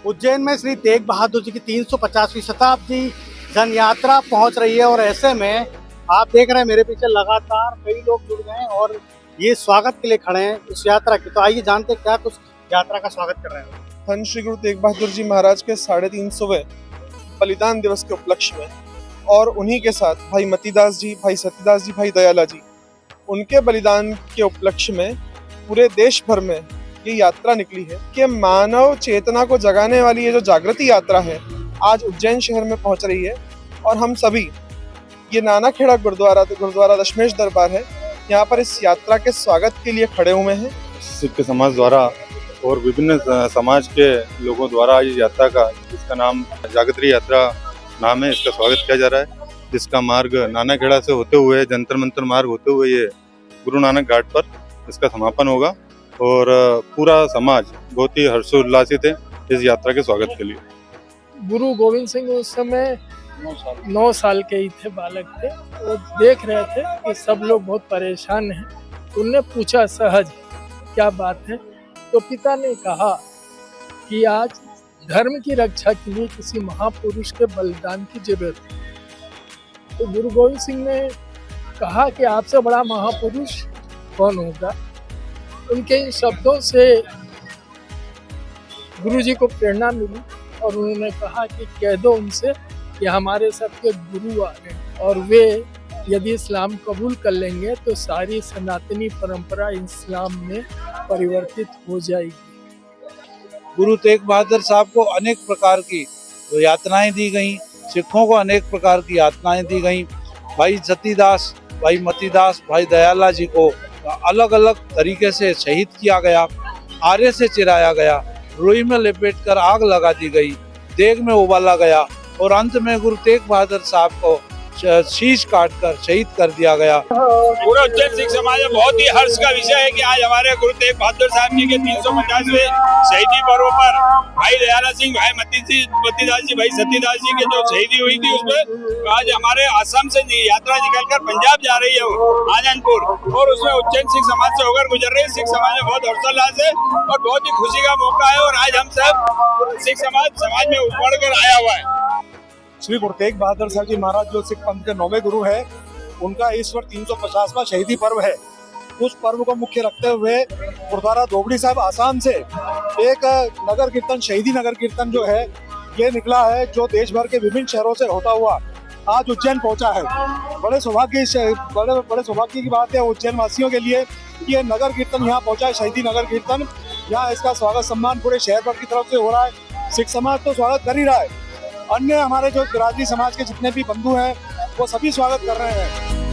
उज्जैन में श्री तेग बहादुर जी की 350वीं शताब्दी जन यात्रा पहुंच रही है और ऐसे में आप देख रहे हैं मेरे पीछे लगातार कई लोग जुड़ गए हैं और ये स्वागत के लिए खड़े हैं इस यात्रा के। तो आइए जानते हैं क्या कुछ यात्रा का स्वागत कर रहे हैं। धन श्री गुरु तेग बहादुर जी महाराज के 350वें बलिदान दिवस के उपलक्ष्य में और उन्हीं के साथ भाई मतीदास जी, भाई सतीदास जी, भाई दयाला जी, उनके बलिदान के उपलक्ष्य में पूरे देश भर में ये यात्रा निकली है कि मानव चेतना को जगाने वाली ये जो जागृति यात्रा है आज उज्जैन शहर में पहुंच रही है। और हम सभी ये नानाखेड़ा गुरुद्वारा दशमेश दरबार है, यहाँ पर इस यात्रा के स्वागत के लिए खड़े हुए हैं। सिख समाज द्वारा और विभिन्न समाज के लोगों द्वारा इस यात्रा का, जिसका नाम जागृति यात्रा नाम है, इसका स्वागत किया जा रहा है। जिसका मार्ग नानाखेड़ा से होते हुए जंतर मंतर मार्ग होते हुए ये गुरु नानक घाट पर इसका समापन होगा और पूरा समाज बहुत ही हर्षोल्लासित है इस यात्रा के स्वागत के लिए। गुरु गोविंद सिंह उस समय 9 साल के ही थे, बालक थे। वो देख रहे थे कि सब लोग बहुत परेशान हैं। उनने पूछा सहज क्या बात है, तो पिता ने कहा कि आज धर्म की रक्षा के लिए किसी महापुरुष के बलिदान की जरूरत है। तो गुरु गोविंद सिंह ने कहा कि आपसे बड़ा महापुरुष कौन होगा। उनके इन शब्दों से गुरु जी को प्रेरणा मिली और उन्होंने कहा कि कह दो उनसे कि हमारे सबके गुरु आ गए और वे यदि इस्लाम कबूल कर लेंगे तो सारी सनातनी परंपरा इस्लाम में परिवर्तित हो जाएगी। गुरु तेग बहादुर साहब को अनेक प्रकार की यातनाएं दी गई, सिखों को अनेक प्रकार की यातनाएं दी गई। भाई सतीदास, भाई मतीदास, भाई दयाला जी को अलग अलग तरीके से शहीद किया गया, आरे से चिराया गया, रुई में लपेटकर आग लगा दी गई, देग में उबाला गया और अंत में गुरु तेग बहादुर साहब को शीश काटकर शहीद कर दिया गया। पूरा उज्जैन सिख समाज में बहुत ही हर्ष का विषय है कि आज हमारे गुरु तेग बहादुर साहब जी के 350वें शहीदी पर्व पर भाई दयाला सिंह, भाई मतीदास जी, भाई सतीदास जी की जो शहीदी हुई थी उसमें आज हमारे असम से यात्रा निकलकर पंजाब जा रही है वो आनंदपुर, और उसमें उज्जैन सिख समाज से होकर गुजर रही है। सिख समाज में बहुत हर्षोल्लास है और बहुत ही खुशी का मौका है और आज हम सब सिख समाज में उमड़ कर आया हुआ है। श्री गुरु तेग बहादुर साहब जी महाराज जो सिख पंथ के 9वें गुरु है, उनका इस वर्ष 350वां शहीदी पर्व है। उस पर्व को मुख्य रखते हुए गुरुद्वारा धोबड़ी साहब आसाम से एक नगर कीर्तन, शहीदी नगर कीर्तन जो है ये निकला है, जो देश भर के विभिन्न शहरों से होता हुआ आज उज्जैन पहुंचा है। बड़े सौभाग्य की बात है उज्जैन वासियों के लिए कि ये नगर कीर्तन यहाँ पहुंचा है, शहीदी नगर कीर्तन। यहाँ इसका स्वागत सम्मान पूरे शहर भर की तरफ से हो रहा है। सिख समाज तो स्वागत कर ही रहा है, अन्य हमारे जो बिरादरी समाज के जितने भी बंधु हैं वो सभी स्वागत कर रहे हैं।